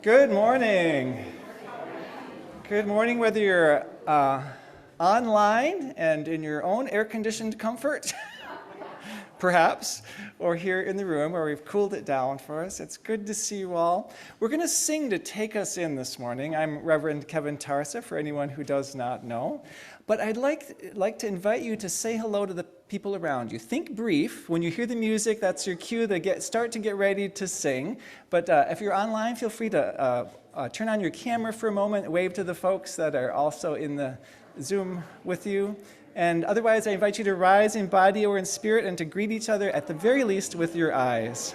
Good morning. Good morning, whether you're online and in your own air-conditioned comfort, perhaps, or here in the room where we've cooled it down for us. It's good to see you all. We're going to sing to take us in this morning. I'm Reverend Kevin Tarsa, for anyone who does not know. But I'd like to invite you to say hello to the people around you. Think brief. When you hear the music, that's your cue to start to get ready to sing. But if you're online, feel free to turn on your camera for a moment, wave to the folks that are also in the Zoom with you. And otherwise, I invite you to rise in body or in spirit and to greet each other at the very least with your eyes.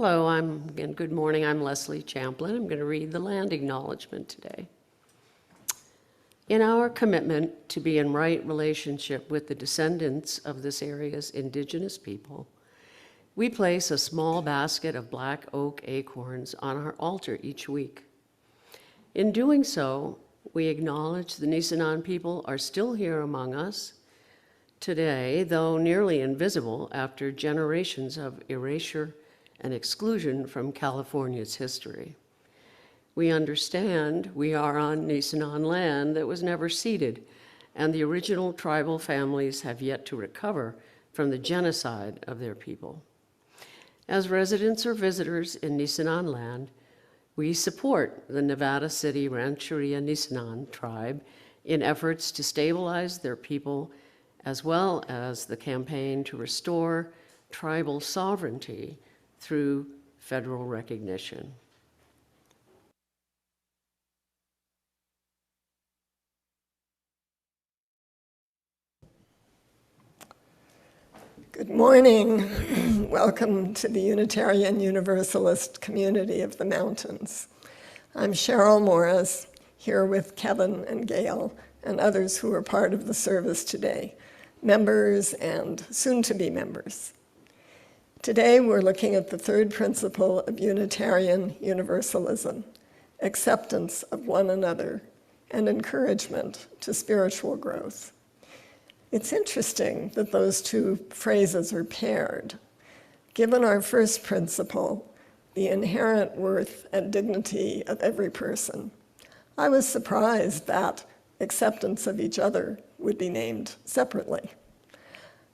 Hello, and good morning. I'm Leslie Champlin. I'm going to read the land acknowledgement today. In our commitment to be in right relationship with the descendants of this area's indigenous people, we place a small basket of black oak acorns on our altar each week. In doing so, we acknowledge the Nisenan people are still here among us today, though nearly invisible after generations of erasure and exclusion from California's history. We understand we are on Nisenan land that was never ceded, and the original tribal families have yet to recover from the genocide of their people. As residents or visitors in Nisenan land, we support the Nevada City Rancheria Nisenan tribe in efforts to stabilize their people, as well as the campaign to restore tribal sovereignty through federal recognition. Good morning. Welcome to the Unitarian Universalist community of the mountains. I'm Cheryl Morris, here with Kevin and Gail and others who are part of the service today, members and soon-to-be members. Today, we're looking at the third principle of Unitarian Universalism, acceptance of one another and encouragement to spiritual growth. It's interesting that those two phrases are paired. Given our first principle, the inherent worth and dignity of every person, I was surprised that acceptance of each other would be named separately.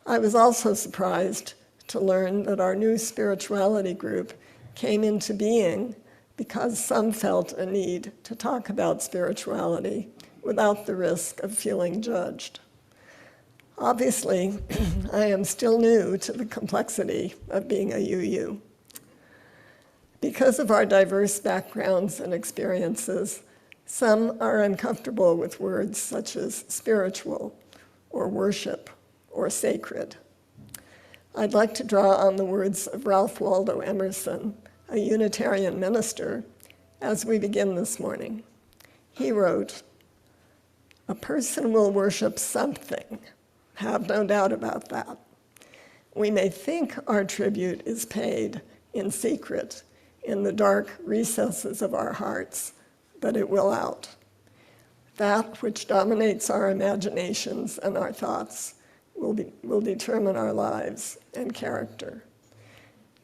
I was also surprised to learn that our new spirituality group came into being because some felt a need to talk about spirituality without the risk of feeling judged. Obviously, I am still new to the complexity of being a UU. Because of our diverse backgrounds and experiences, some are uncomfortable with words such as spiritual, or worship, or sacred. I'd like to draw on the words of Ralph Waldo Emerson, a Unitarian minister, as we begin this morning. He wrote, "A person will worship something, have no doubt about that. We may think our tribute is paid in secret in the dark recesses of our hearts, but it will out. That which dominates our imaginations and our thoughts will determine our lives and character.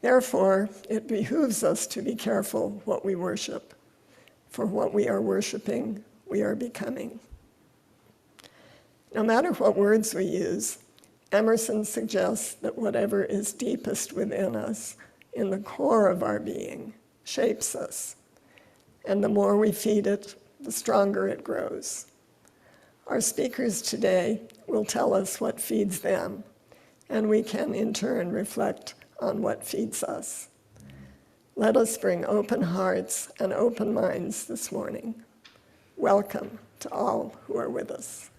Therefore, it behooves us to be careful what we worship, for what we are worshiping, we are becoming." No matter what words we use, Emerson suggests that whatever is deepest within us, in the core of our being, shapes us. And the more we feed it, the stronger it grows. Our speakers today will tell us what feeds them, and we can in turn reflect on what feeds us. Let us bring open hearts and open minds this morning. Welcome to all who are with us.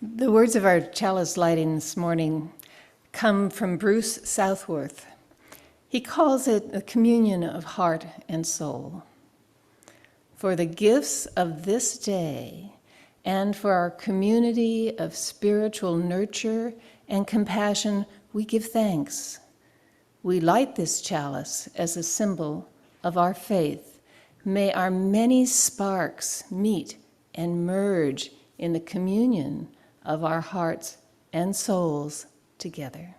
The words of our chalice lighting this morning come from Bruce Southworth. He calls it a communion of heart and soul. For the gifts of this day and for our community of spiritual nurture and compassion, we give thanks. We light this chalice as a symbol of our faith. May our many sparks meet and merge in the communion of our hearts and souls together.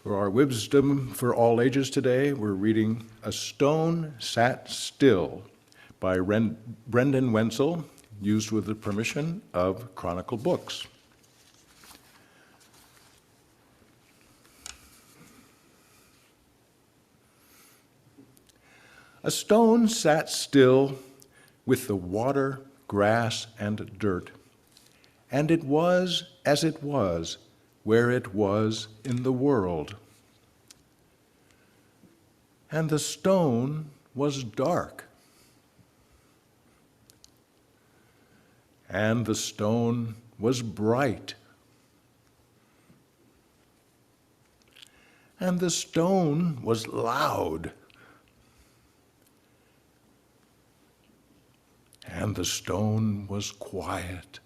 For our wisdom for all ages today, we're reading A Stone Sat Still by Brendan Wenzel, used with the permission of Chronicle Books. A stone sat still with the water, grass, and dirt, and it was as it was where it was in the world. And the stone was dark. And the stone was bright. And the stone was loud. and the stone was quiet.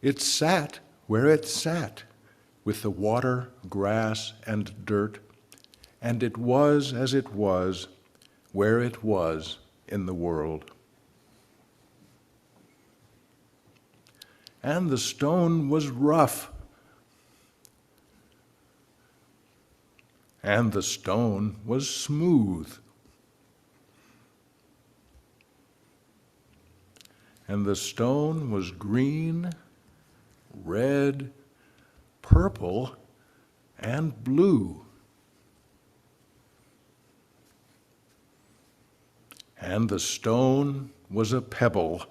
It sat where it sat, with the water, grass, and dirt, and it was as it was, where it was in the world. And the stone was rough, and the stone was smooth, and the stone was green, red, purple, and blue. And the stone was a pebble,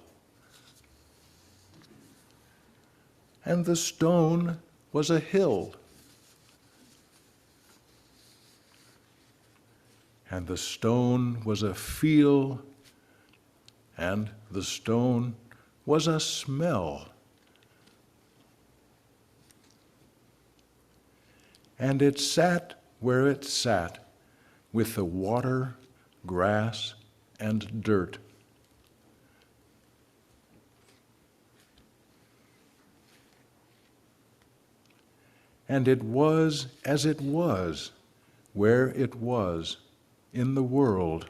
and the stone was a hill, and the stone was a feel, and the stone was a smell. And it sat where it sat, with the water, grass, and dirt. And it was as it was, where it was in the world.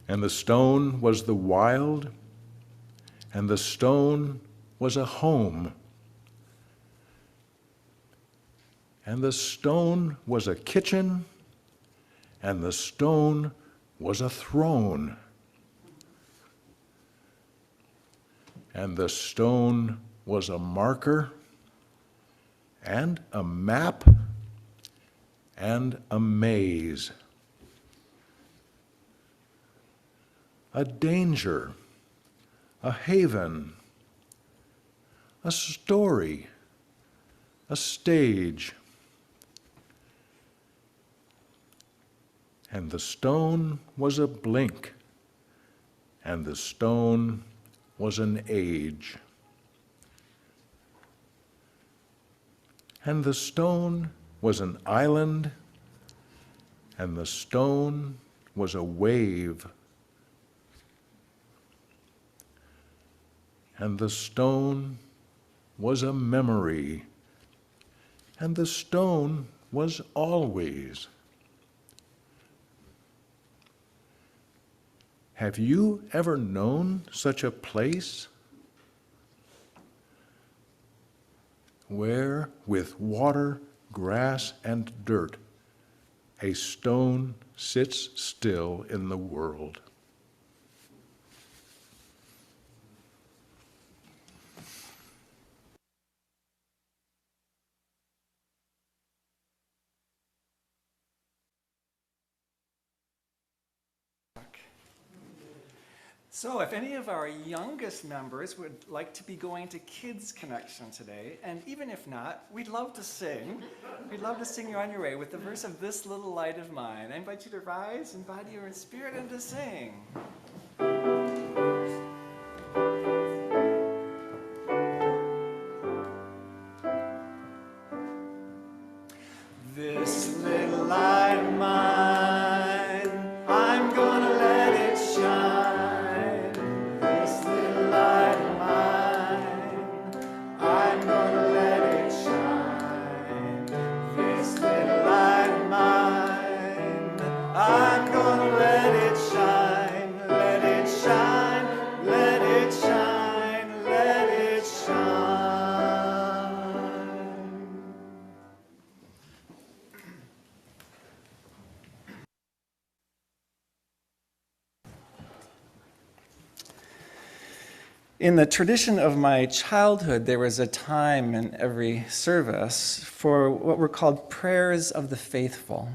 And the stone was the wild, and the stone was a home. And the stone was a kitchen, and the stone was a throne. And the stone was a marker, and a map, and a maze. A danger, a haven, a story, a stage. And the stone was a blink, and the stone was an age. And the stone was an island, and the stone was a wave. And the stone was a memory, and the stone was always. Have you ever known such a place where, with water, grass, and dirt, a stone sits still in the world? So if any of our youngest members would like to be going to Kids Connection today, and even if not, we'd love to sing. We'd love to sing you on your way with the verse of This Little Light of Mine. I invite you to rise in body or in spirit and to sing. This little light of mine, I'm gonna let it shine. This little light of mine, I'm gonna let it shine. This little light of mine, I'm gonna let it shine. Let it shine, let it shine, let it shine. In the tradition of my childhood, there was a time in every service for what were called prayers of the faithful.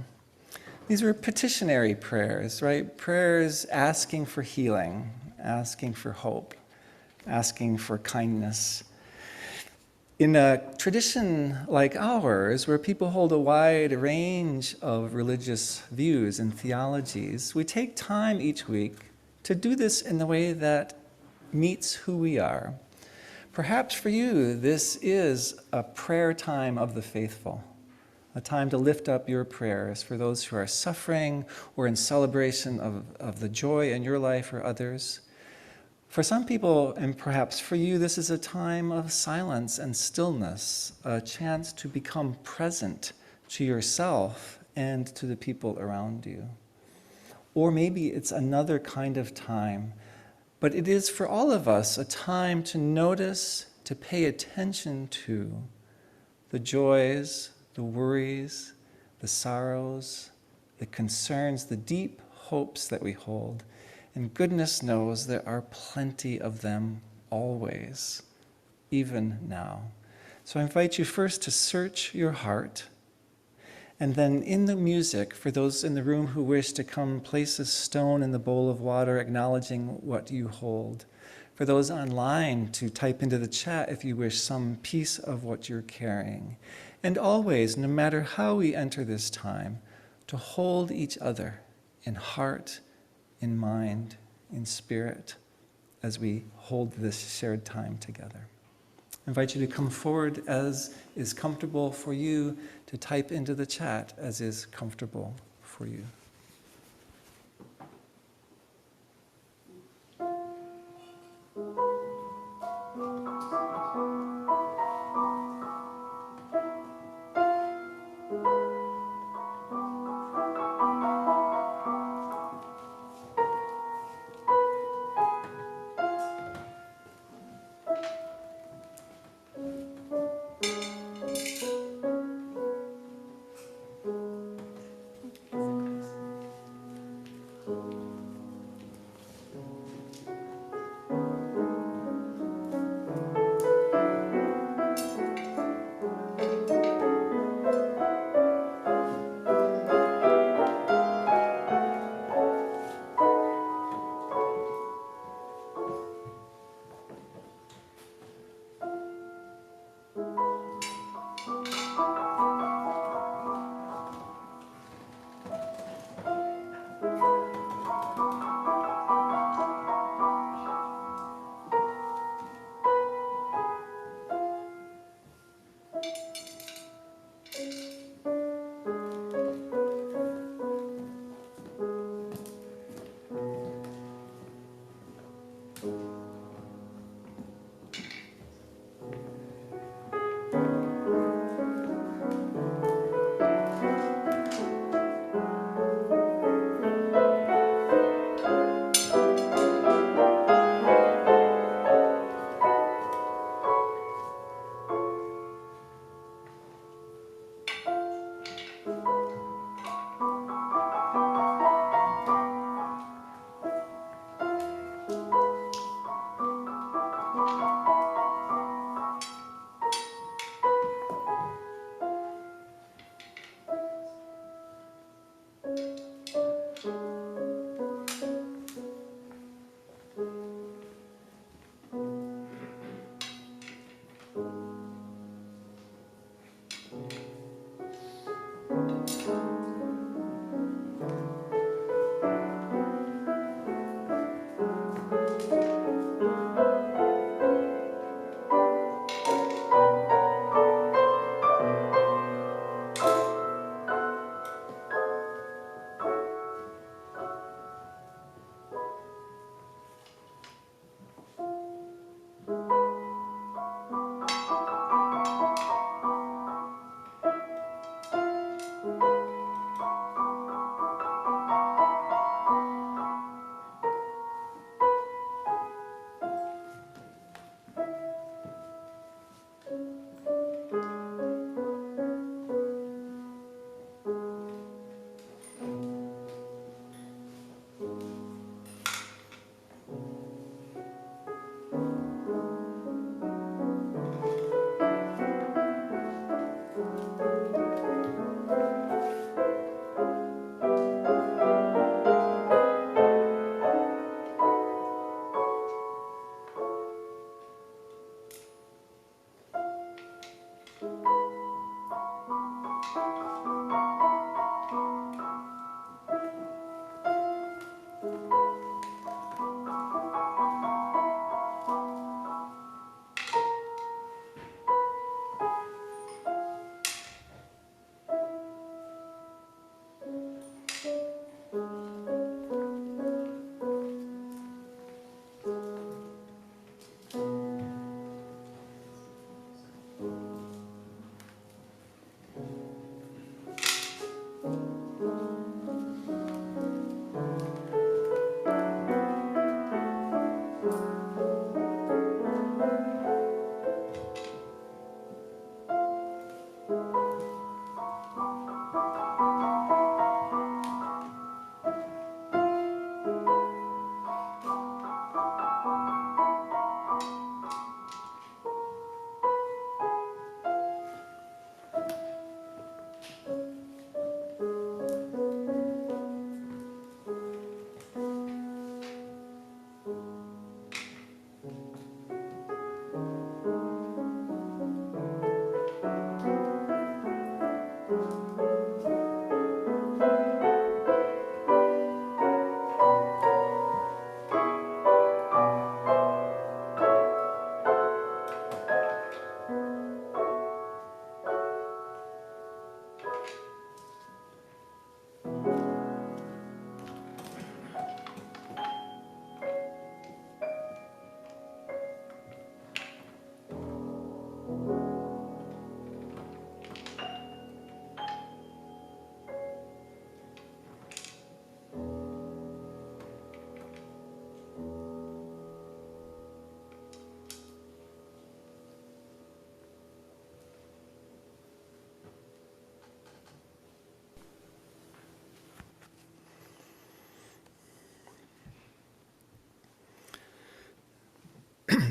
These were petitionary prayers, right? Prayers asking for healing, asking for hope, asking for kindness. In a tradition like ours, where people hold a wide range of religious views and theologies, we take time each week to do this in the way that meets who we are. Perhaps for you, this is a prayer time of the faithful, a time to lift up your prayers for those who are suffering or in celebration of the joy in your life or others. For some people, and perhaps for you, this is a time of silence and stillness, a chance to become present to yourself and to the people around you. Or maybe it's another kind of time, but it is for all of us a time to notice, to pay attention to the joys, the worries, the sorrows, the concerns, the deep hopes that we hold. And goodness knows there are plenty of them always, even now. So I invite you first to search your heart, and then in the music, for those in the room who wish to come, place a stone in the bowl of water, acknowledging what you hold. For those online, to type into the chat, if you wish, some piece of what you're carrying. And always, no matter how we enter this time, to hold each other in heart, in mind, in spirit, as we hold this shared time together. I invite you to come forward as is comfortable for you, to type into the chat as is comfortable for you.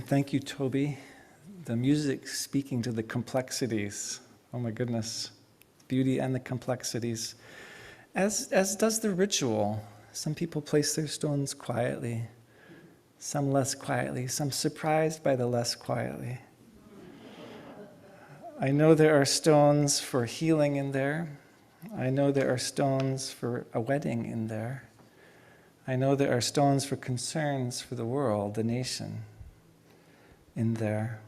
Thank you, Toby. The music speaking to the complexities. Oh my goodness. Beauty and the complexities. As does the ritual. Some people place their stones quietly, some less quietly, some surprised by the less quietly. I know there are stones for healing in there. I know there are stones for a wedding in there. I know there are stones for concerns for the world, the nation, in there.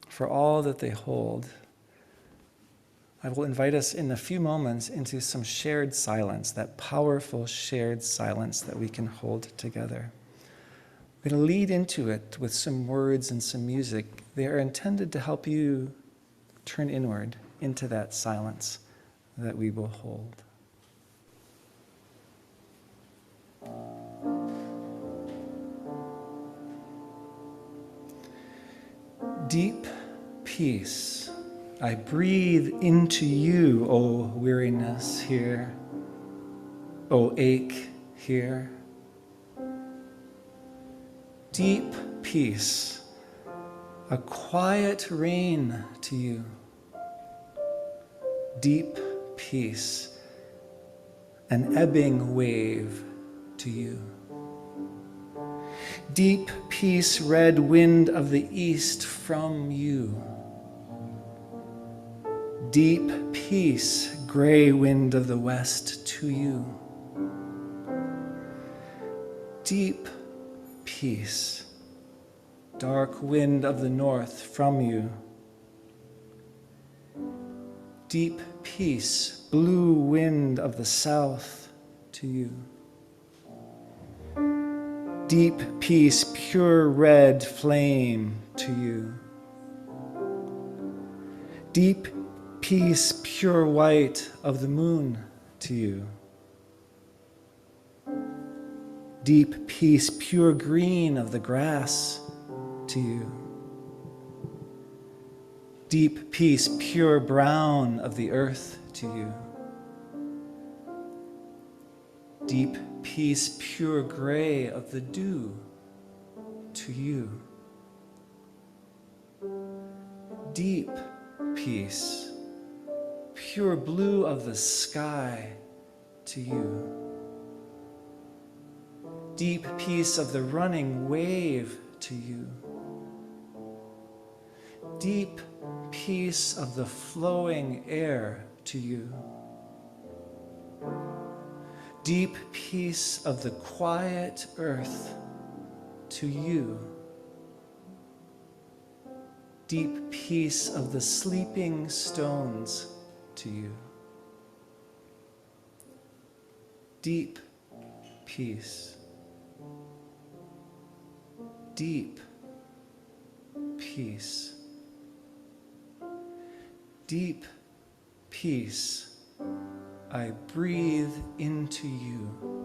For all that they hold, I will invite us in a few moments into some shared silence, that powerful shared silence that we can hold together. We're going to lead into it with some words and some music. They are intended to help you turn inward into that silence that we will hold. Deep peace, I breathe into you, O weariness here, O ache here. Deep peace, a quiet rain to you. Deep peace, an ebbing wave to you. Deep peace, red wind of the east from you. Deep peace, gray wind of the west to you. Deep peace, dark wind of the north from you. Deep peace, blue wind of the south to you. Deep peace, pure red flame to you. Deep peace, pure white of the moon to you. Deep peace, pure green of the grass to you. Deep peace, pure brown of the earth to you. Deep peace, pure gray of the dew to you. Deep peace, pure blue of the sky to you. Deep peace of the running wave to you. Deep peace of the flowing air to you. Deep peace of the quiet earth to you. Deep peace of the sleeping stones to you. Deep peace. Deep peace. Deep peace, I breathe into you.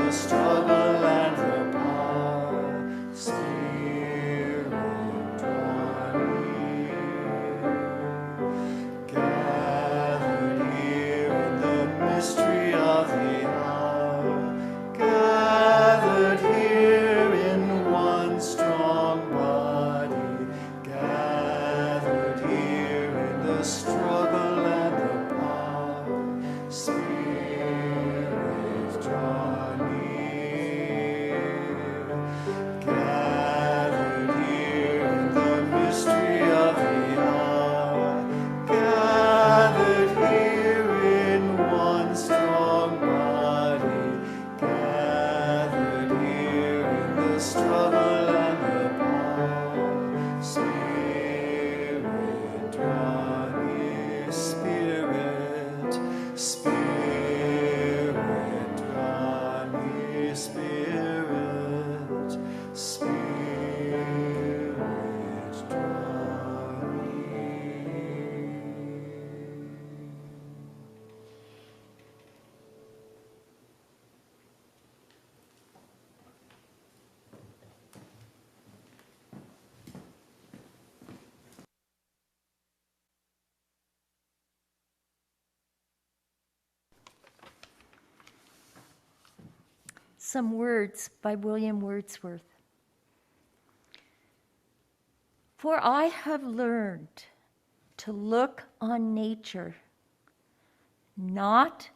the struggle and the power. Spirit, draw near. Gathered here in the mystery of the hour. Gathered here in one strong body. Gathered here in the struggle and the power. Spirit, draw near. Gathered here in the mystery of the hour. Gathered here in one strong body. Gathered here in the struggle and the power. Spirit, draw near. Spirit, Spirit, draw near. Spirit, Spirit, draw near. Some words by William Wordsworth. For I have learned to look on nature not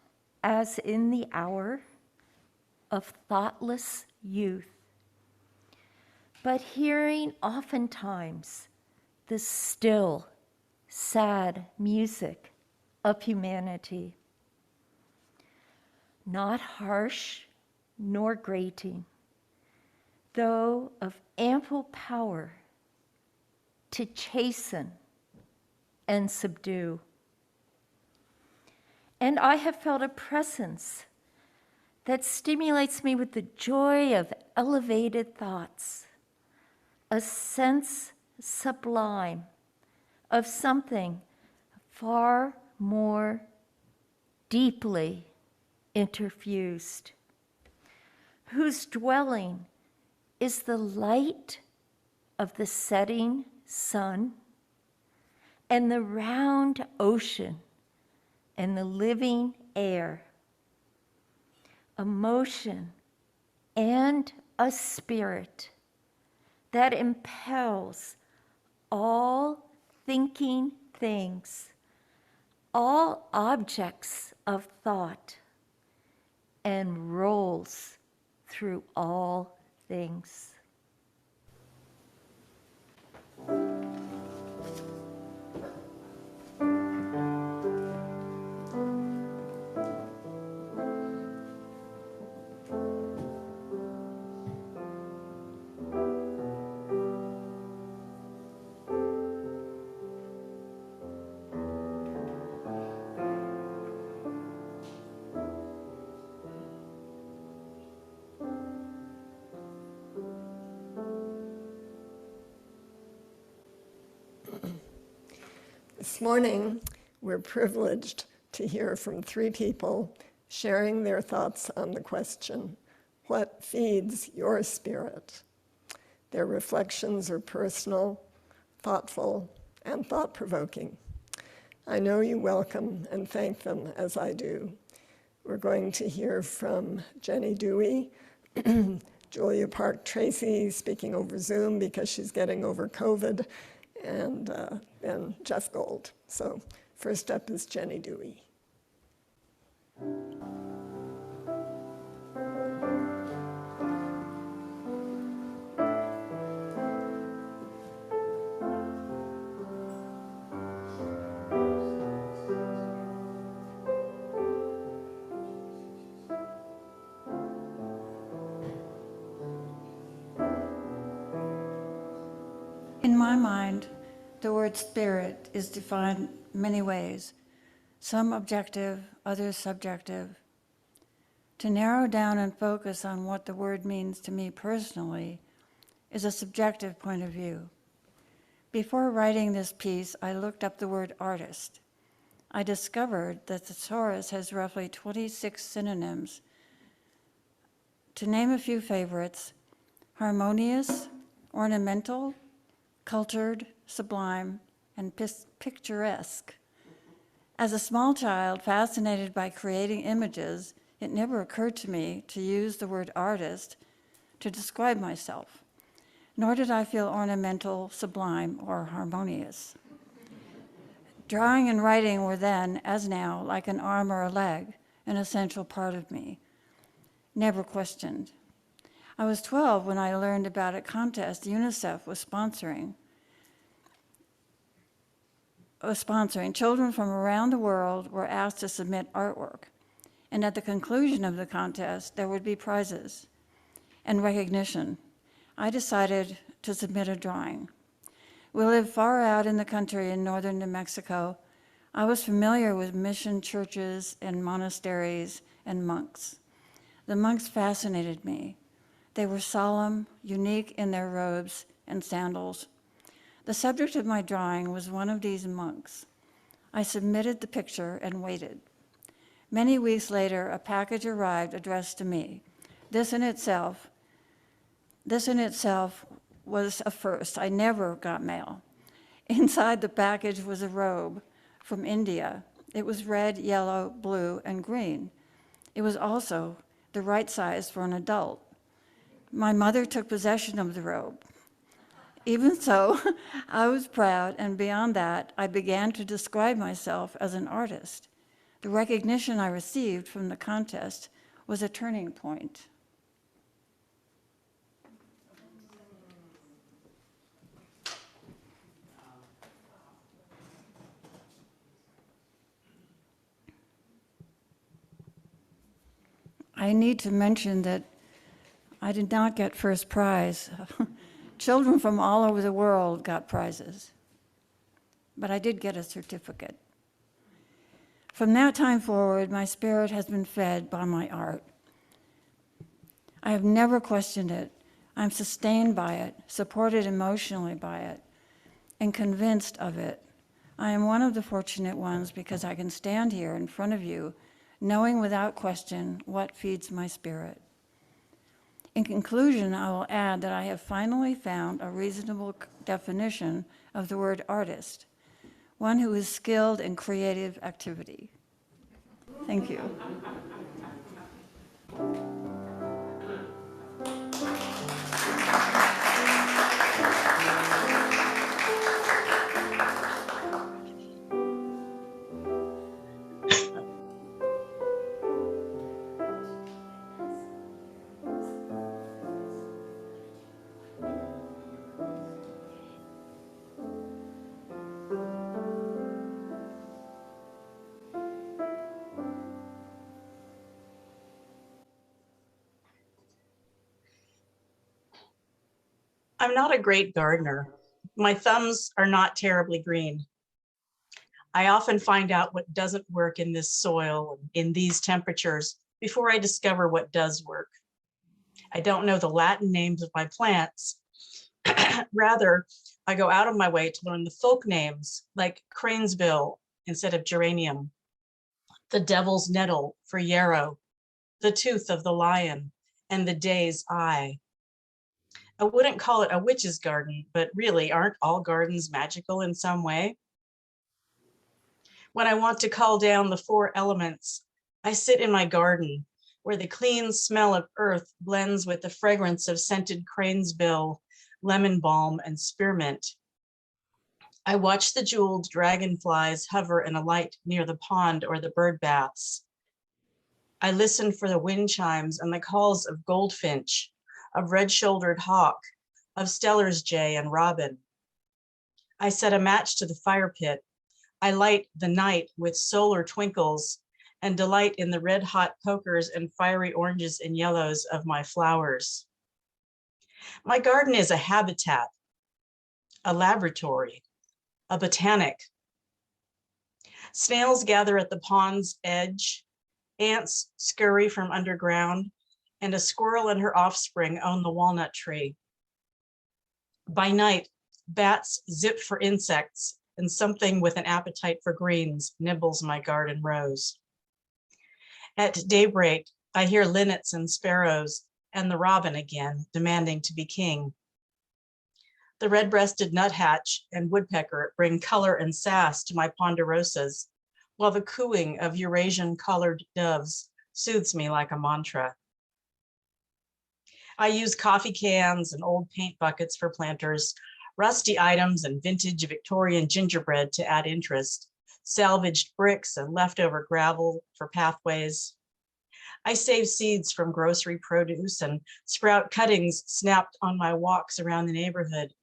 as in the hour of thoughtless youth, but hearing oftentimes the still, sad music of humanity, not harsh nor grating, though of ample power to chasten and subdue. And I have felt a presence that stimulates me with the joy of elevated thoughts, a sense sublime of something far more deeply interfused, whose dwelling is the light of the setting sun and the round ocean and the living air, a motion and a spirit that impels all thinking things, all objects of thought, and rolls through all things. This morning, we're privileged to hear from three people sharing their thoughts on the question, what feeds your spirit? Their reflections are personal, thoughtful, and thought-provoking. I know you welcome and thank them as I do. We're going to hear from Jenny Dewey, Julia Park Tracey speaking over Zoom because she's getting over COVID, and then Jeff Gold. So first up is Jenny Dewey. In my mind, the word spirit is defined many ways, some objective, others subjective. To narrow down and focus on what the word means to me personally is a subjective point of view. Before writing this piece, I looked up the word artist. I discovered that the thesaurus has roughly 26 synonyms To name a few favorites: harmonious, ornamental, cultured, sublime, and picturesque. As a small child fascinated by creating images, it never occurred to me to use the word artist to describe myself, nor did I feel ornamental, sublime, or harmonious. Drawing and writing were then, as now, like an arm or a leg, an essential part of me, never questioned. I was 12 when I learned about a contest UNICEF was sponsoring. Children from around the world were asked to submit artwork, and at the conclusion of the contest, there would be prizes and recognition. I decided to submit a drawing. We lived far out in the country in northern New Mexico. I was familiar with mission churches and monasteries and monks. The monks fascinated me. They were solemn, unique in their robes and sandals. The subject of my drawing was one of these monks. I submitted the picture and waited. Many weeks later, a package arrived addressed to me. This in itself was a first. I never got mail. Inside the package was a robe from India. It was red, yellow, blue, and green. It was also the right size for an adult. My mother took possession of the robe. Even so, I was proud, and beyond that, I began to describe myself as an artist. The recognition I received from the contest was a turning point. I need to mention that I did not get first prize. Children from all over the world got prizes, but I did get a certificate. From that time forward, my spirit has been fed by my art. I have never questioned it. I'm sustained by it, supported emotionally by it, and convinced of it. I am one of the fortunate ones because I can stand here in front of you knowing without question what feeds my spirit. In conclusion, I will add that I have finally found a reasonable definition of the word artist, one who is skilled in creative activity. Thank you. I'm not a great gardener. My thumbs are not terribly green. I often find out what doesn't work in this soil, in these temperatures, before I discover what does work. I don't know the Latin names of my plants. Rather, I go out of my way to learn the folk names, like cranesbill instead of geranium, the devil's nettle for yarrow, the tooth of the lion, and the day's eye. I wouldn't call it a witch's garden, but really, aren't all gardens magical in some way? When I want to call down the 4 elements, I sit in my garden, where the clean smell of earth blends with the fragrance of scented cranesbill, lemon balm, and spearmint. I watch the jeweled dragonflies hover and alight near the pond or the bird baths. I listen for the wind chimes and the calls of goldfinch, of red-shouldered hawk, of Steller's jay and robin. I set a match to the fire pit. I light the night with solar twinkles and delight in the red-hot pokers and fiery oranges and yellows of my flowers. My garden is a habitat, a laboratory, a botanic. Snails gather at the pond's edge, ants scurry from underground, and a squirrel and her offspring own the walnut tree. By night, bats zip for insects, and something with an appetite for greens nibbles my garden rose. At daybreak, I hear linnets and sparrows and the robin again, demanding to be king. The red-breasted nuthatch and woodpecker bring color and sass to my ponderosas, while the cooing of Eurasian-colored doves soothes me like a mantra. I use coffee cans and old paint buckets for planters, rusty items and vintage Victorian gingerbread to add interest, salvaged bricks and leftover gravel for pathways. I save seeds from grocery produce and sprout cuttings snapped on my walks around the neighborhood.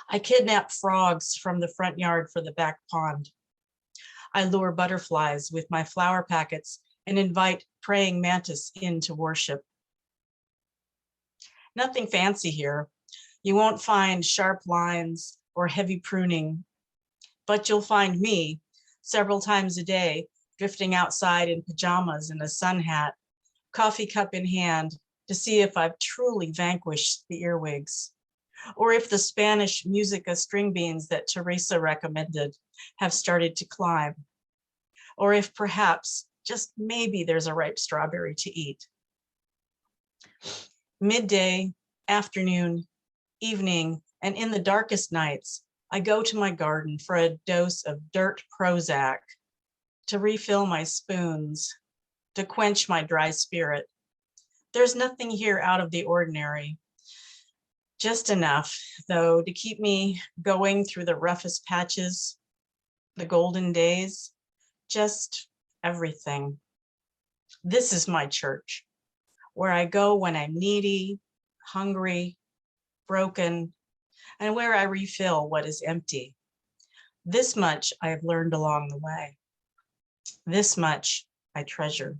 I kidnap frogs from the front yard for the back pond. I lure butterflies with my flower packets and invite praying mantis in to worship. Nothing fancy here. You won't find sharp lines or heavy pruning, but you'll find me several times a day drifting outside in pajamas and a sun hat, coffee cup in hand, to see if I've truly vanquished the earwigs, or if the Spanish musica string beans that Teresa recommended have started to climb, or if perhaps, just maybe, there's a ripe strawberry to eat. Midday, afternoon, evening, and in the darkest nights, I go to my garden for a dose of dirt Prozac, to refill my spoons, to quench my dry spirit. There's nothing here out of the ordinary. Just enough, though, to keep me going through the roughest patches, the golden days, just everything. This is my church, where I go when I'm needy, hungry, broken, and where I refill what is empty. This much I have learned along the way. This much I treasure.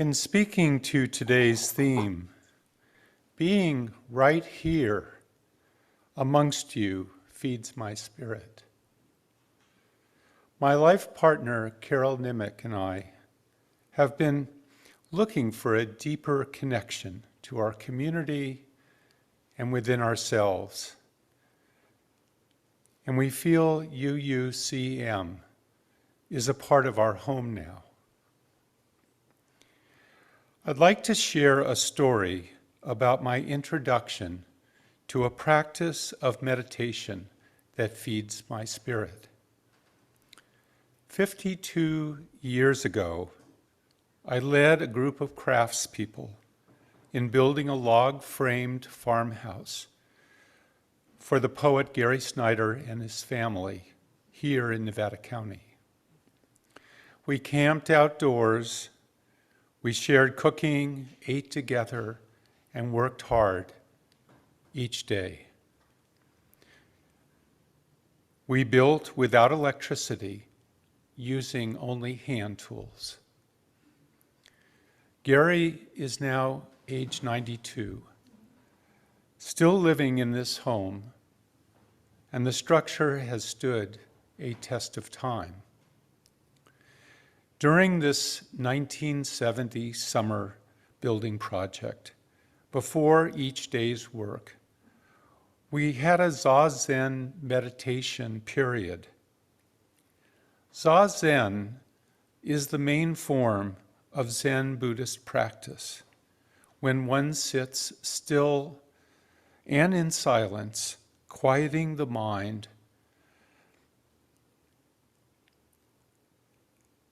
In speaking to today's theme, being right here amongst you feeds my spirit. My life partner, Carol Nimick, and I have been looking for a deeper connection to our community and within ourselves. And we feel UUCM is a part of our home now. I'd like to share a story about my introduction to a practice of meditation that feeds my spirit. 52 years ago, I led a group of craftspeople in building a log-framed farmhouse for the poet Gary Snyder and his family here in Nevada County. We camped outdoors. We shared cooking, ate together, and worked hard each day. We built without electricity, using only hand tools. Gary is now age 92, still living in this home, and the structure has stood a test of time. During this 1970 summer building project, before each day's work, we had a Zazen meditation period. Zazen is the main form of Zen Buddhist practice, when one sits still and in silence, quieting the mind,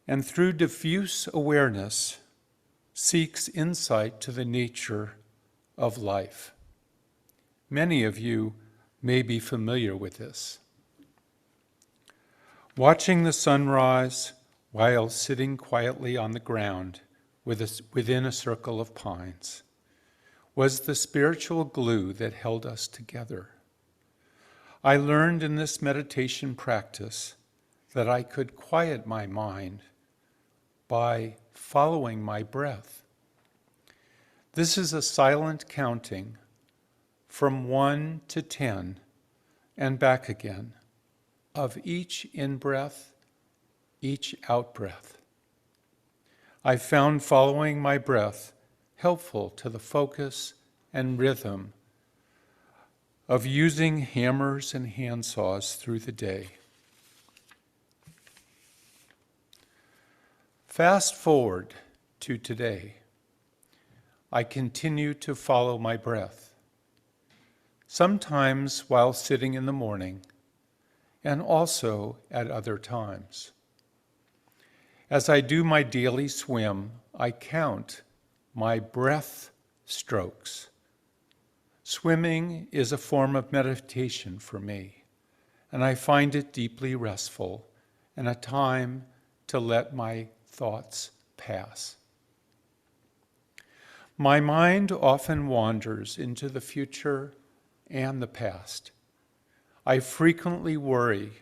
and through diffuse awareness, seeks insight to the nature of life. Many of you may be familiar with this. Watching the sunrise while sitting quietly on the ground within a circle of pines was the spiritual glue that held us together. I learned in this meditation practice that I could quiet my mind by following my breath. This is a silent counting from 1 to 10 and back again of each in-breath, each out-breath. I found following my breath helpful to the focus and rhythm of using hammers and handsaws through the day. Fast forward to today. I continue to follow my breath, sometimes while sitting in the morning, and also at other times. As I do my daily swim, I count my breath strokes. Swimming is a form of meditation for me, and I find it deeply restful and a time to let my thoughts pass. My mind often wanders into the future and the past. I frequently worry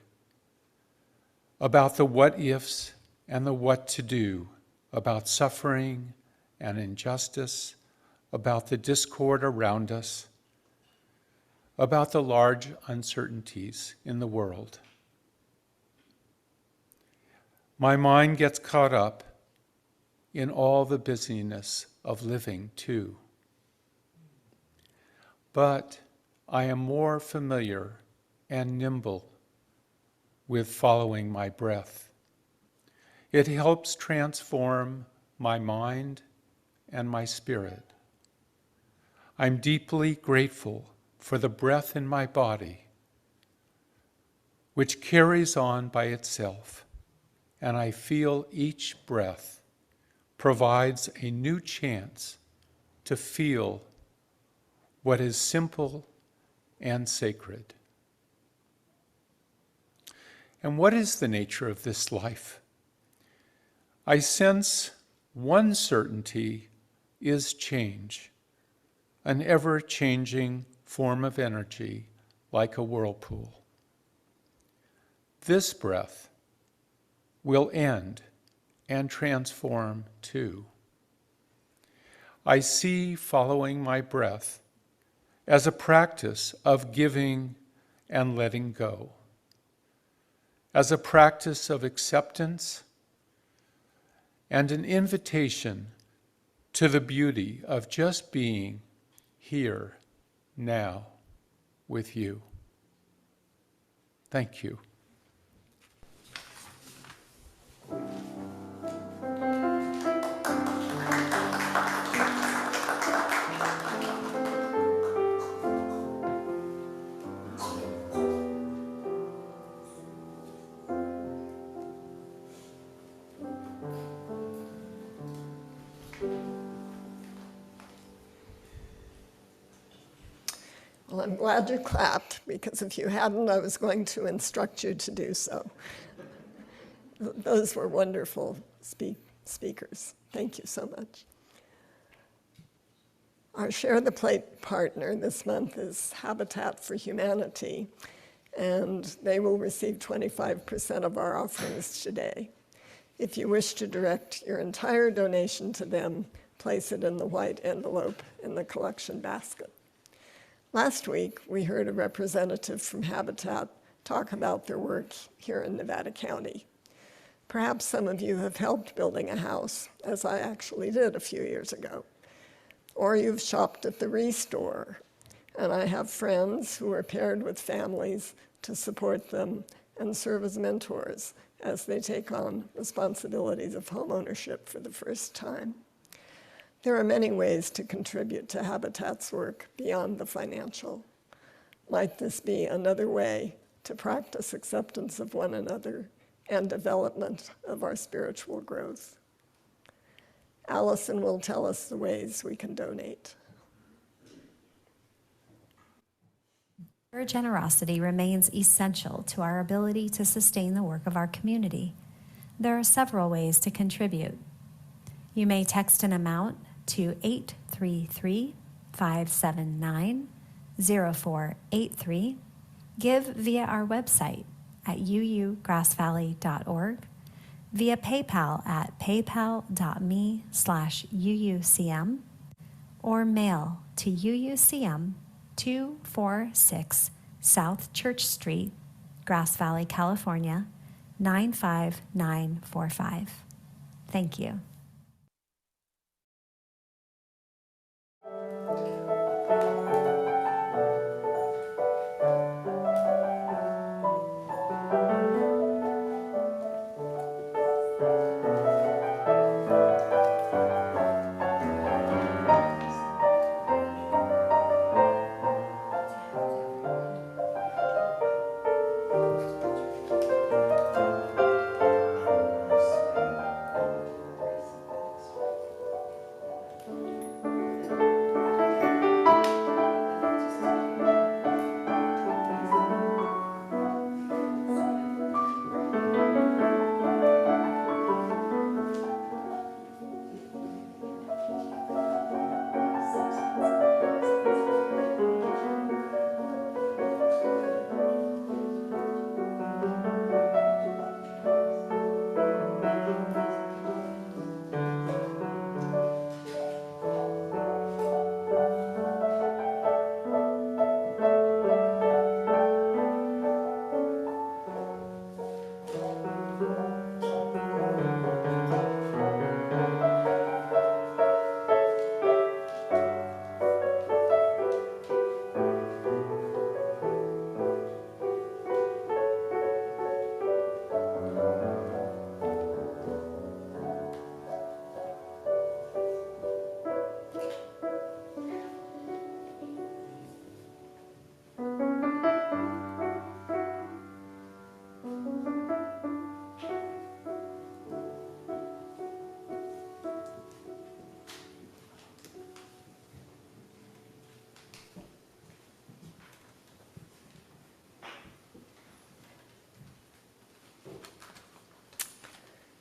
about the what-ifs and the what to do, about suffering and injustice, about the discord around us, about the large uncertainties in the world. My mind gets caught up in all the busyness of living too. But I am more familiar and nimble with following my breath. It helps transform my mind and my spirit. I'm deeply grateful for the breath in my body, which carries on by itself, and I feel each breath provides a new chance to feel what is simple and sacred. And what is the nature of this life? I sense one certainty is change, an ever-changing form of energy like a whirlpool. This breath will end and transform too. I see following my breath as a practice of giving and letting go, as a practice of acceptance and an invitation to the beauty of just being here now with you. Thank you. Well, I'm glad you clapped, because if you hadn't, I was going to instruct you to do so. Those were wonderful speakers. Thank you so much. Our Share the Plate partner this month is Habitat for Humanity, and they will receive 25% of our offerings today. If you wish to direct your entire donation to them, place it in the white envelope in the collection basket. Last week, we heard a representative from Habitat talk about their work here in Nevada County. Perhaps some of you have helped building a house, as I actually did a few years ago. Or you've shopped at the Restore, and I have friends who are paired with families to support them and serve as mentors as they take on responsibilities of homeownership for the first time. There are many ways to contribute to Habitat's work beyond the financial. Might this be another way to practice acceptance of one another and development of our spiritual growth? Allison will tell us the ways we can donate. Your generosity remains essential to our ability to sustain the work of our community. There are several ways to contribute. You may text an amount to 833-579-0483, give via our website at uugrassvalley.org, via PayPal at paypal.me/UUCM, or mail to UUCM 246 South Church Street, Grass Valley, California, 95945. Thank you.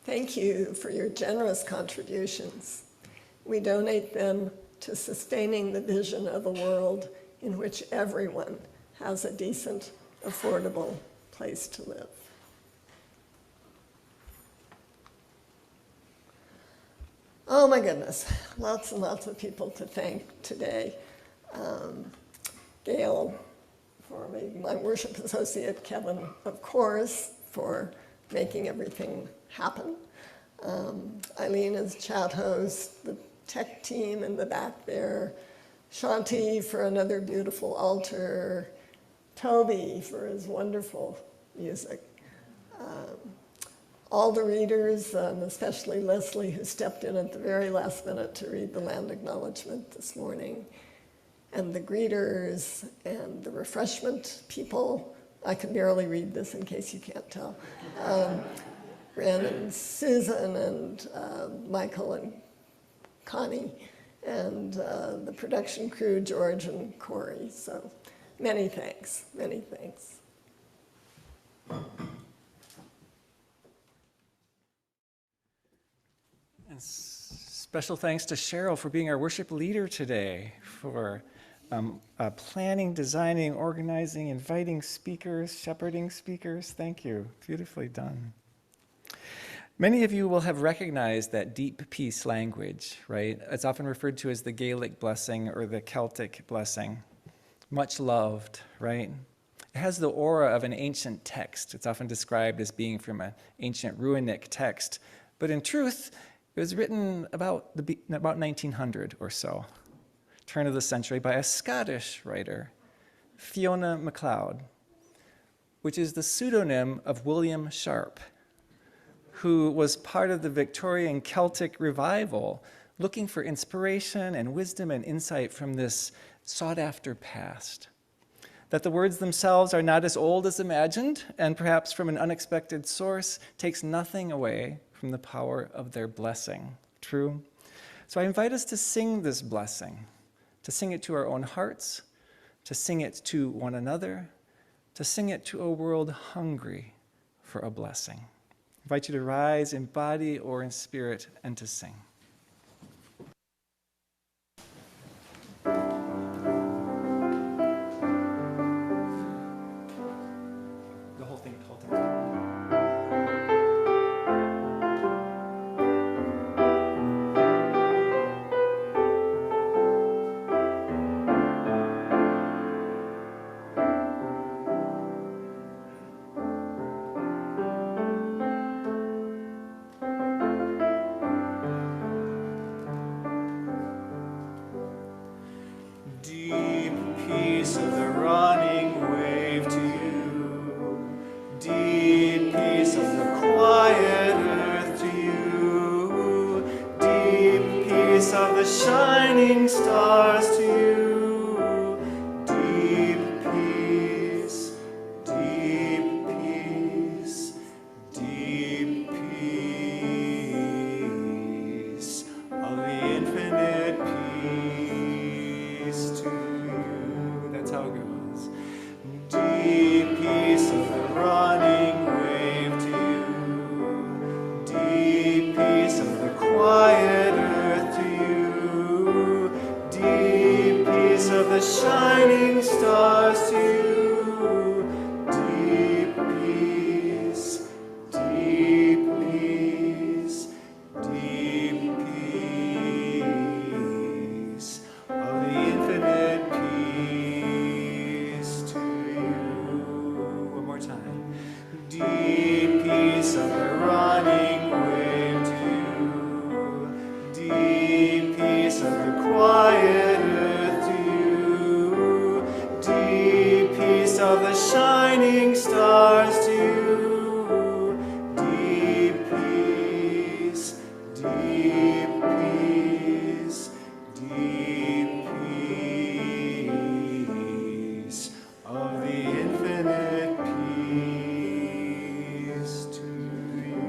Thank you for your generous contributions. We donate them to sustaining the vision of a world in which everyone has a decent, affordable place to live. Oh my goodness, lots and lots of people to thank today. Gail, for my worship associate, Kevin, of course, for making everything happen. Eileen as chat host, the tech team in the back there, Shanti for another beautiful altar, Toby for his wonderful music, all the readers, especially Leslie, who stepped in at the very last minute to read the land acknowledgement this morning, and the greeters and the refreshment people. I can barely read this in case you can't tell. Ren and Susan and Michael and Connie, and the production crew, George and Corey. So many thanks, many thanks. And special thanks to Cheryl for being our worship leader today, for planning, designing, organizing, inviting speakers, shepherding speakers. Thank you. Beautifully done. Many of you will have recognized that deep peace language, right? It's often referred to as the Gaelic blessing or the Celtic blessing. Much loved, right? It has the aura of an ancient text. It's often described as being from an ancient Runic text, but in truth, it was written about 1900 or so, turn of the century, by a Scottish writer, Fiona MacLeod, which is the pseudonym of William Sharp, who was part of the Victorian Celtic revival, looking for inspiration and wisdom and insight from this sought-after past. That the words themselves are not as old as imagined, and perhaps from an unexpected source, takes nothing away from the power of their blessing. True? So I invite us to sing this blessing, to sing it to our own hearts, to sing it to one another, to sing it to a world hungry for a blessing. I invite you to rise in body or in spirit and to sing. The whole thing, of the shining stars to you. Deep peace, deep peace, deep peace of the infinite peace to you. One more time. Deep peace of the running wave to you. Deep peace of the quiet earth to you. Deep peace of the shining stars to you. Deep peace, deep peace, deep peace of the infinite peace to you.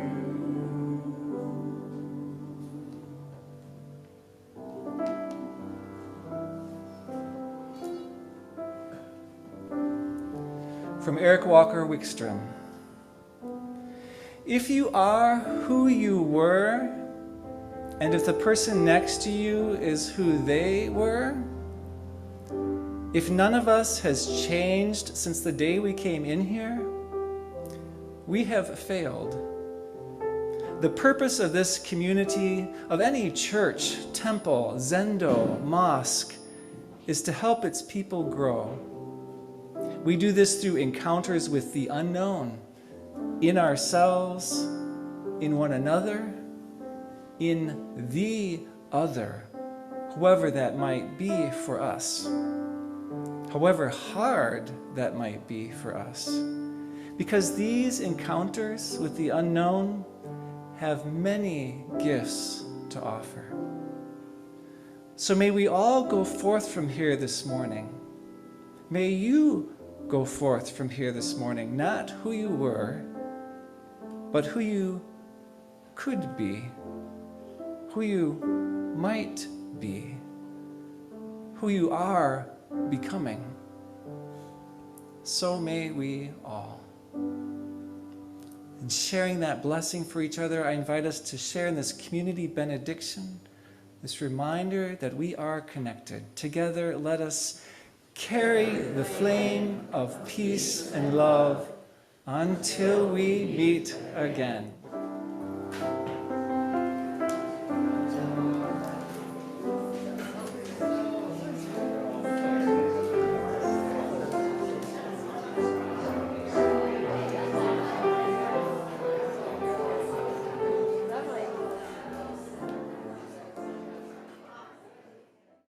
From Eric Walker Wickstrom. If you are who you were, and if the person next to you is who they were, if none of us has changed since the day we came in here, we have failed. The purpose of this community, of any church, temple, zendo, mosque, is to help its people grow. We do this through encounters with the unknown, in ourselves, in one another, in the other, whoever that might be for us, however hard that might be for us. Because these encounters with the unknown have many gifts to offer. So may we all go forth from here this morning. May you go forth from here this morning, not who you were, but who you could be, who you might be, who you are becoming. So may we all. And sharing that blessing for each other, I invite us to share in this community benediction, this reminder that we are connected. Together, let us carry the flame of peace and love until we meet again.